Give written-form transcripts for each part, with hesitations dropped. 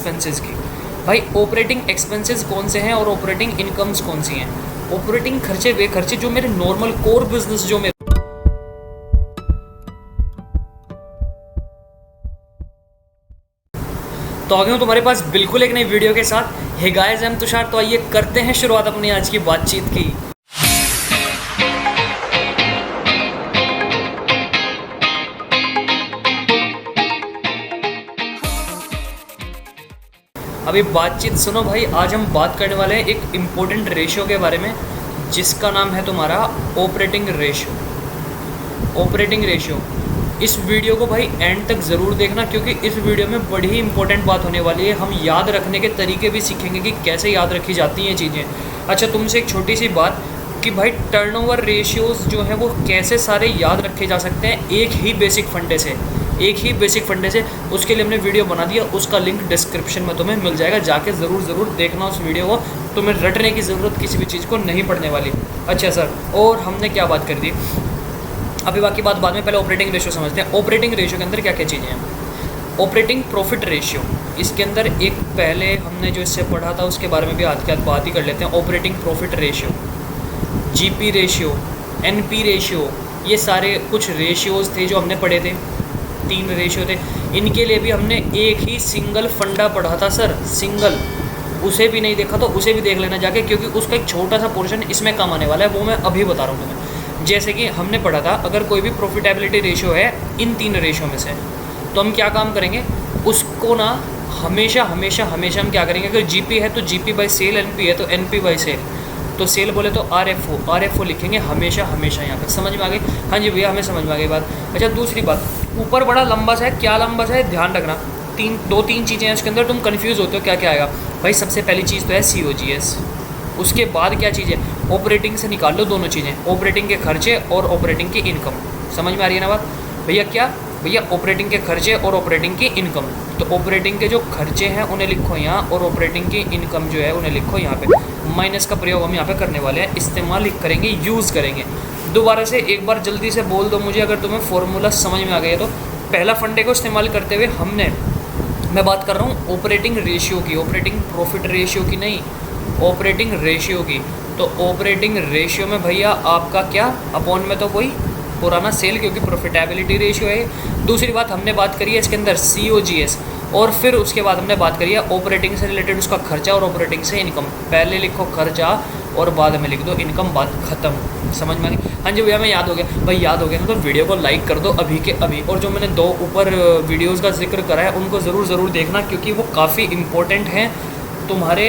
Expenses की। भाई operating expenses कौन से हैं और ऑपरेटिंग इनकम्स कौन सी हैं? ऑपरेटिंग खर्चे वे खर्चे जो मेरे नॉर्मल कोर बिजनेस जो मेरे। तो आ गया हूँ तुम्हारे पास बिल्कुल एक नई वीडियो के साथ। Hey guys, I am Tushar. तो आइए करते हैं शुरुआत अपनी आज की बातचीत की। अभी बातचीत सुनो भाई। आज हम बात करने वाले हैं एक इम्पोर्टेंट रेशियो के बारे में, जिसका नाम है तुम्हारा ऑपरेटिंग रेशियो। ऑपरेटिंग रेशियो, इस वीडियो को भाई एंड तक ज़रूर देखना, क्योंकि इस वीडियो में बड़ी ही इंपॉर्टेंट बात होने वाली है। हम याद रखने के तरीके भी सीखेंगे कि कैसे याद रखी जाती हैं चीज़ें। अच्छा, तुमसे एक छोटी सी बात कि भाई टर्नओवर रेशियोज़ जो हैं वो कैसे सारे याद रखे जा सकते हैं एक ही बेसिक फंडे से। उसके लिए हमने वीडियो बना दिया, उसका लिंक डिस्क्रिप्शन में तुम्हें मिल जाएगा। जाके ज़रूर देखना उस वीडियो को। तुम्हें रटने की ज़रूरत किसी भी चीज़ को नहीं पड़ने वाली। अच्छा सर, और हमने क्या बात कर दी, अभी बाकी बात बाद में, पहले ऑपरेटिंग रेशियो समझते हैं। ऑपरेटिंग रेशियो के अंदर क्या क्या चीज़ें हैं? ऑपरेटिंग प्रॉफिट रेशियो, इसके अंदर एक पहले हमने जो इससे पढ़ा था उसके बारे में भी आज के बाद बात ही कर लेते हैं। Operating profit ratio, GP ratio, NP ratio, ये सारे कुछ रेशियोज़ थे जो हमने पढ़े थे। 3 रेशियो थे। इनके लिए भी हमने एक ही सिंगल फंडा पढ़ा था सर, सिंगल। उसे भी नहीं देखा तो उसे भी देख लेना जाके, क्योंकि उसका एक छोटा सा पोर्शन इसमें कम आने वाला है, वो मैं अभी बता रहा हूँ तुम्हें। जैसे कि हमने पढ़ा था, अगर कोई भी प्रॉफिटेबिलिटी रेशियो है इन 3 रेशियो में से, तो हम क्या काम करेंगे, उसको ना हमेशा हम क्या करेंगे, अगर जीपी है तो जीपी बाई सेल, एनपी है तो एनपी बाई सेल, तो सेल बोले तो आरएफओ लिखेंगे हमेशा यहाँ पे। समझ में आ गई? हाँ जी भैया, हमें समझ में आ गई बात। अच्छा, दूसरी बात, ऊपर बड़ा लंबा सा है, क्या लंबा सा है ध्यान रखना। 2-3 चीज़ें हैं उसके अंदर, तुम कन्फ्यूज़ होते हो क्या क्या आएगा। भाई सबसे पहली चीज़ तो है COGS। उसके बाद क्या चीज़ है, ऑपरेटिंग से निकाल लो दोनों चीज़ें, ऑपरेटिंग के खर्चे और ऑपरेटिंग की इनकम। समझ में आ रही है ना बात भैया? क्या भैया, ऑपरेटिंग के खर्चे और ऑपरेटिंग की इनकम। तो ऑपरेटिंग के जो खर्चे हैं उन्हें लिखो यहाँ, और ऑपरेटिंग की इनकम जो है उन्हें लिखो यहाँ पे। माइनस का प्रयोग हम यहाँ पे करने वाले हैं, इस्तेमाल करेंगे, यूज़ करेंगे। दोबारा से एक बार जल्दी से बोल दो मुझे अगर तुम्हें फॉर्मूला समझ में आ गया तो। पहला फंडे को इस्तेमाल करते हुए मैं बात कर रहा हूँ ऑपरेटिंग रेशियो की, ऑपरेटिंग प्रॉफिट रेशियो की नहीं, ऑपरेटिंग रेशियो की। तो ऑपरेटिंग रेशियो में भैया आपका क्या, अपॉन में तो कोई पुराना सेल, क्योंकि प्रॉफिटेबिलिटी रेशियो है। दूसरी बात हमने बात करी है इसके अंदर COGS, और फिर उसके बाद हमने बात करी है ऑपरेटिंग से रिलेटेड उसका खर्चा और ऑपरेटिंग से इनकम। पहले लिखो खर्चा और बाद में लिख दो इनकम, बात खत्म। समझ में आ गई? हाँ जी भैया, मैं याद हो गया भाई। याद हो गया ना तो वीडियो को लाइक कर दो अभी के अभी, और जो मैंने 2 ऊपर वीडियोस का जिक्र करा है उनको ज़रूर देखना, क्योंकि वो काफ़ी इम्पोर्टेंट हैं। तुम्हारे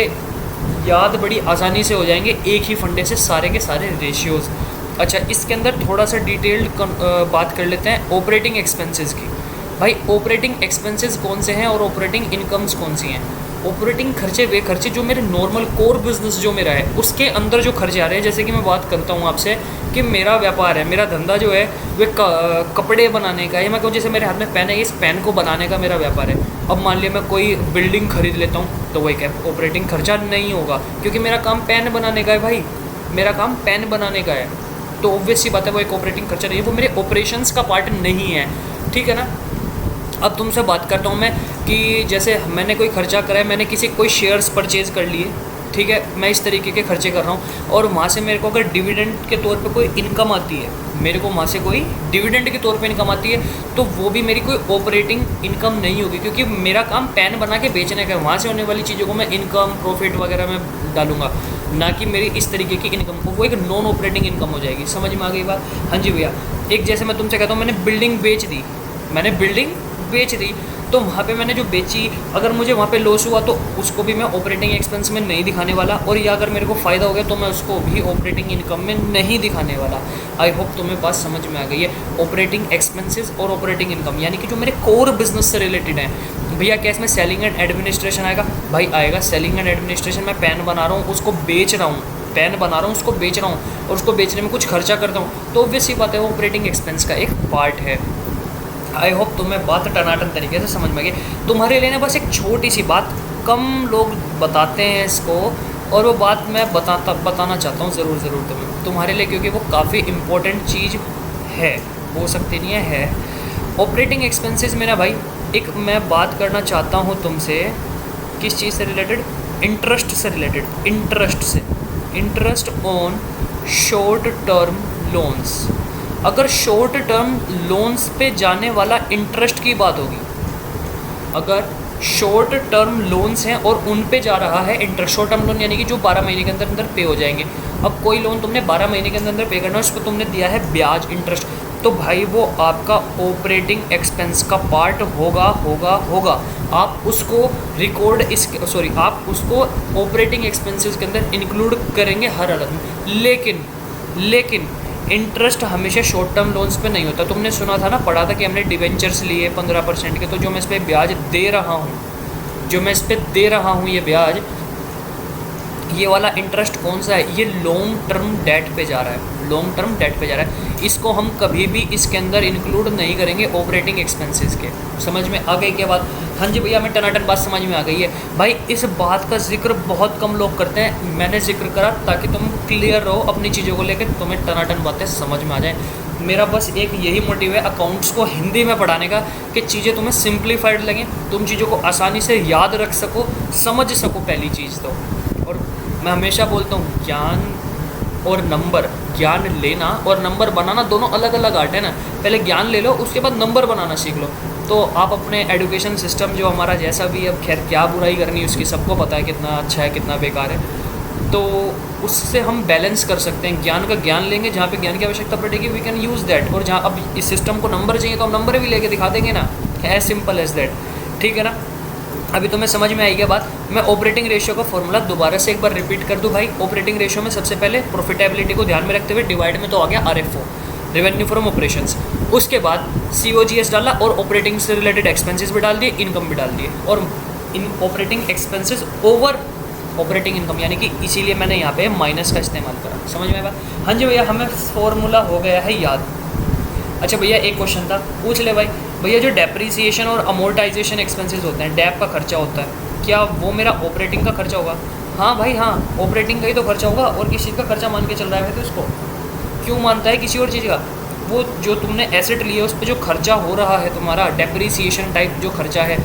याद बड़ी आसानी से हो जाएंगे एक ही फंडे से सारे के सारे रेशियोज़। अच्छा, इसके अंदर थोड़ा सा डिटेल्ड बात कर लेते हैं ऑपरेटिंग एक्सपेंसेस की। भाई ऑपरेटिंग एक्सपेंसेस कौन से हैं और ऑपरेटिंग इनकम्स कौन सी हैं? ऑपरेटिंग खर्चे वे खर्चे जो मेरे नॉर्मल कोर बिजनेस जो मेरा है उसके अंदर जो खर्चे आ रहे हैं। जैसे कि मैं बात करता हूँ आपसे कि मेरा व्यापार है, मेरा धंधा जो है वे कपड़े बनाने का है। मैं कहूँ जैसे मेरे हाथ में पेन है, इस पेन को बनाने का मेरा व्यापार है। अब मान लिया मैं कोई बिल्डिंग खरीद लेता हूँ, तो वही क्या ऑपरेटिंग खर्चा नहीं होगा, क्योंकि मेरा काम पेन बनाने का है भाई, मेरा काम पेन बनाने का है। तो ऑब्वियस सी बात है वो एक ऑपरेटिंग खर्चा नहीं है, वो मेरे ऑपरेशंस का पार्ट नहीं है। ठीक है ना? अब तुमसे बात करता हूँ मैं कि जैसे मैंने कोई खर्चा करा है, मैंने कोई शेयर्स परचेज़ कर लिए, ठीक है, मैं इस तरीके के खर्चे कर रहा हूँ, और वहाँ से मेरे को अगर डिविडेंड के तौर पे कोई इनकम आती है, मेरे को वहाँ से कोई डिविडेंड के तौर पे इनकम आती है, तो वो भी मेरी कोई ऑपरेटिंग इनकम नहीं होगी, क्योंकि मेरा काम पेन बना के बेचने का है। वहाँ से होने वाली चीज़ों को मैं इनकम प्रॉफिट वगैरह में डालूंगा, ना कि मेरी इस तरीके की इनकम को, वो एक नॉन ऑपरेटिंग इनकम हो जाएगी। समझ में आ गई बात? हाँ जी भैया। एक जैसे मैं तुमसे कहता हूँ मैंने बिल्डिंग बेच दी, तो वहाँ पे मैंने जो बेची, अगर मुझे वहाँ पे लॉस हुआ तो उसको भी मैं ऑपरेटिंग एक्सपेंस में नहीं दिखाने वाला, और या अगर मेरे को फ़ायदा हो गया तो मैं उसको भी ऑपरेटिंग इनकम में नहीं दिखाने वाला। आई होप तुम्हें बात समझ में आ गई है। ऑपरेटिंग एक्सपेंसेस और ऑपरेटिंग इनकम यानी कि जो मेरे कोर बिजनेस से रिलेटेड है। भैया क्या इसमें सेलिंग एंड एडमिनिस्ट्रेशन आएगा? भाई आएगा। सेलिंग एंड एडमिनिस्ट्रेशन, मैं पेन बना रहा हूँ उसको बेच रहा हूँ, पेन बना रहा हूँ उसको बेच रहा हूँ, और उसको बेचने में कुछ खर्चा करता हूँ, तो ऑब्वियस सी बात है वो ऑपरेटिंग एक्सपेंस का एक पार्ट है। आई होप तुम्हें बात टनाटन तरीके से समझ में गई। तुम्हारे लिए ना बस एक छोटी सी बात, कम लोग बताते हैं इसको, और वो बात मैं बताना चाहता हूँ ज़रूर तुम्हारे लिए, क्योंकि वो काफ़ी इम्पोर्टेंट चीज़ है, हो सकती नहीं है। ऑपरेटिंग एक्सपेंसेस में ना भाई एक मैं बात करना चाहता हूँ तुमसे किस चीज़ से रिलेटेड? इंटरेस्ट से related, interest on short term loans. अगर शॉर्ट टर्म लोन्स पे जाने वाला इंटरेस्ट की बात होगी, अगर शॉर्ट टर्म लोन्स हैं और उन पे जा रहा है इंटरेस्ट, शॉर्ट टर्म लोन यानी कि जो 12 महीने के अंदर अंदर पे हो जाएंगे। अब कोई लोन तुमने 12 महीने के अंदर अंदर पे करना है, उसको तुमने दिया है ब्याज, इंटरेस्ट, तो भाई वो आपका ऑपरेटिंग एक्सपेंस का पार्ट होगा। आप उसको आप उसको ऑपरेटिंग एक्सपेंसेस के अंदर इंक्लूड करेंगे हर अलग में। लेकिन इंटरेस्ट हमेशा शॉर्ट टर्म लोन्स पे नहीं होता। तुमने सुना था ना, पढ़ा था कि हमने डिवेंचर्स लिए 15% के, तो जो मैं इस पर ब्याज दे रहा हूँ, ये ब्याज, ये वाला इंटरेस्ट कौन सा है? ये लॉन्ग टर्म डेट पे जा रहा है। इसको हम कभी भी इसके अंदर इंक्लूड नहीं करेंगे ऑपरेटिंग एक्सपेंसेस के। समझ में आ गई क्या बात? हाँ जी भैया, मैं टनाटन बात समझ में आ गई है भाई। इस बात का जिक्र बहुत कम लोग करते हैं, मैंने जिक्र करा ताकि तुम क्लियर रहो अपनी चीज़ों को लेकर, तुम्हें टनाटन बातें समझ में आ जाए। मेरा बस एक यही मोटिव है अकाउंट्स को हिंदी में पढ़ाने का, कि चीज़ें तुम्हें सिंप्लीफाइड लगें, तुम चीज़ों को आसानी से याद रख सको, समझ सको पहली चीज़ तो। और मैं हमेशा बोलता हूँ, ज्ञान लेना और नंबर बनाना दोनों अलग अलग आर्ट है ना। पहले ज्ञान ले लो, उसके बाद नंबर बनाना सीख लो। तो आप अपने एजुकेशन सिस्टम जो हमारा जैसा भी है, अब खैर क्या बुराई करनी है उसकी, सबको पता है कितना अच्छा है कितना बेकार है, तो उससे हम बैलेंस कर सकते हैं। ज्ञान का ज्ञान लेंगे, जहाँ पे ज्ञान की आवश्यकता पड़ेगी वी कैन यूज़ दैट, और जहाँ अब इस सिस्टम को नंबर चाहिए तो हम नंबर भी लेके दिखा देंगे ना, एज सिंपल एज दैट। ठीक है ना? अभी तुम्हें समझ में आई क्या बात? मैं ऑपरेटिंग रेशियो का फॉर्मूला दोबारा से एक बार रिपीट कर दूं भाई। ऑपरेटिंग रेशियो में सबसे पहले प्रॉफिटेबिलिटी को ध्यान में रखते हुए डिवाइड में तो आ गया RFO, रेवेन्यू फ्रॉम ऑपरेशंस। उसके बाद COGS डाला और ऑपरेटिंग से रिलेटेड एक्सपेंसेस भी डाल दिए, इनकम भी डाल दिए, और इन operating expenses over operating income, यानी कि इसीलिए मैंने यहाँ पे माइनस का इस्तेमाल करा। समझ में आया बात? हाँ जी भैया, हमें फॉर्मूला हो गया है याद। अच्छा भैया, एक क्वेश्चन था, पूछ ले भाई। भैया जो डेप्रीसिएशन और अमोर्टाइजेशन एक्सपेंसेस होते हैं, डैप का खर्चा होता है, क्या वो मेरा ऑपरेटिंग का खर्चा होगा? हाँ भाई हाँ, ऑपरेटिंग का ही तो खर्चा होगा, और किसी चीज़ का खर्चा मान के चल रहा है तो इसको क्यों मानता है किसी और चीज़ का? वो जो तुमने एसेट लिया उस पर जो खर्चा हो रहा है तुम्हारा, डेप्रीसिएशन टाइप जो खर्चा है,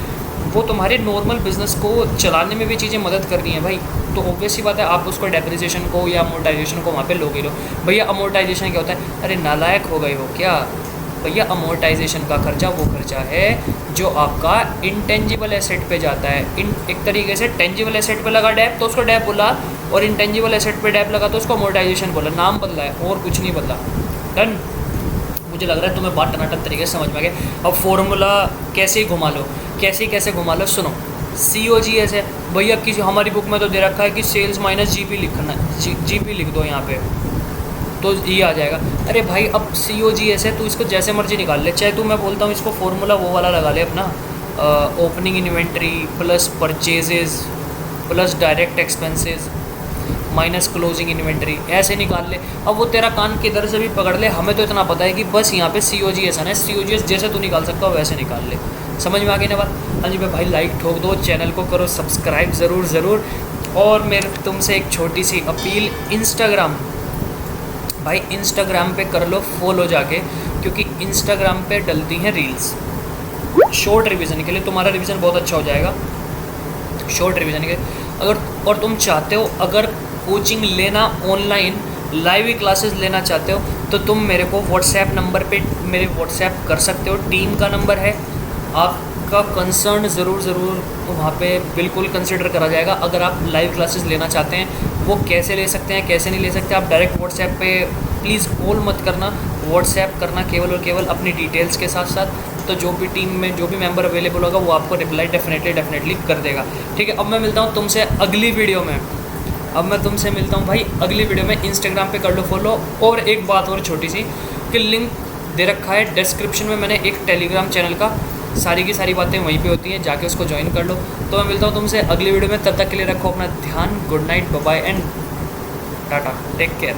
वो तुम्हारे नॉर्मल बिजनेस को चलाने में भी चीज़ें मदद करनी है भाई। तो ऑब्वियस सी बात है, आप उसको डेप्रीसिएशन को या अमोर्टाइजेशन को वहाँ पे लोगे लो। भैया अमोर्टाइजेशन क्या होता है? अरे नालायक हो गए हो क्या भैया? अमोर्टाइजेशन का खर्चा वो खर्चा है जो आपका इंटेंजिबल एसेट पे जाता है। एक तरीके से टेंजिबल एसेट पे लगा डैप तो उसको डैप बोला, और इंटेंजिबल एसेट पे डैप लगा तो उसको अमोर्टाइजेशन बोला। नाम बदला है और कुछ नहीं बदला। डन? मुझे लग रहा है तुम्हें बात टनाटन तरीके से समझ में आ गया। अब फॉर्मूला कैसे घुमा लो, कैसे घुमा लो, सुनो। COGS है भैया, किसी हमारी बुक में तो दे रखा है कि सेल्स माइनस GP लिखना, GP लिख दो यहाँ पे तो ये आ जाएगा। अरे भाई अब COGS है, तू इसको जैसे मर्जी निकाल ले, चाहे तू मैं बोलता हूँ इसको फॉर्मूला वो वाला लगा ले अपना, opening inventory plus purchases plus direct expenses minus closing inventory, ऐसे निकाल ले। अब वो तेरा कान किधर से भी पकड़ ले, हमें तो इतना पता है कि बस यहाँ पे COGS है ना, COGS जैसे तू निकाल सकता हो वैसे निकाल ले। समझ में आ गई ना बात? हाँ जी भाई, लाइक ठोक दो, चैनल को करो सब्सक्राइब ज़रूर। और मेरे तुमसे एक छोटी सी अपील, इंस्टाग्राम पे कर लो फॉलो जाके, क्योंकि इंस्टाग्राम पे डलती हैं रील्स शॉर्ट रिवीजन के लिए। तुम्हारा रिवीजन बहुत अच्छा हो जाएगा शॉर्ट रिवीजन के अगर, और तुम चाहते हो अगर कोचिंग लेना, ऑनलाइन लाइव क्लासेस लेना चाहते हो, तो तुम मेरे को व्हाट्सएप नंबर पे मेरे व्हाट्सएप कर सकते हो। टीम का नंबर है, आपका कंसर्न ज़रूर वहाँ पे बिल्कुल कंसिडर करा जाएगा। अगर आप लाइव क्लासेस लेना चाहते हैं, वो कैसे ले सकते हैं कैसे नहीं ले सकते, आप डायरेक्ट व्हाट्सएप पे प्लीज़ कॉल मत करना, व्हाट्सएप करना केवल और केवल अपनी डिटेल्स के साथ। तो जो भी टीम में जो भी मेंबर अवेलेबल होगा वो आपको रिप्लाई डेफिनेटली कर देगा। ठीक है, अब मैं मिलता हूँ तुमसे अगली वीडियो में। भाई अगली वीडियो में। इंस्टाग्राम पे कर लो फॉलो। और एक बात और छोटी सी, कि लिंक दे रखा है डिस्क्रिप्शन में मैंने एक टेलीग्राम चैनल का, सारी की सारी बातें वहीं पे होती हैं, जाके उसको ज्वाइन कर लो। तो मैं मिलता हूँ तुमसे अगली वीडियो में, तब तक के लिए रखो अपना ध्यान। Good night, bye bye and tata, take care.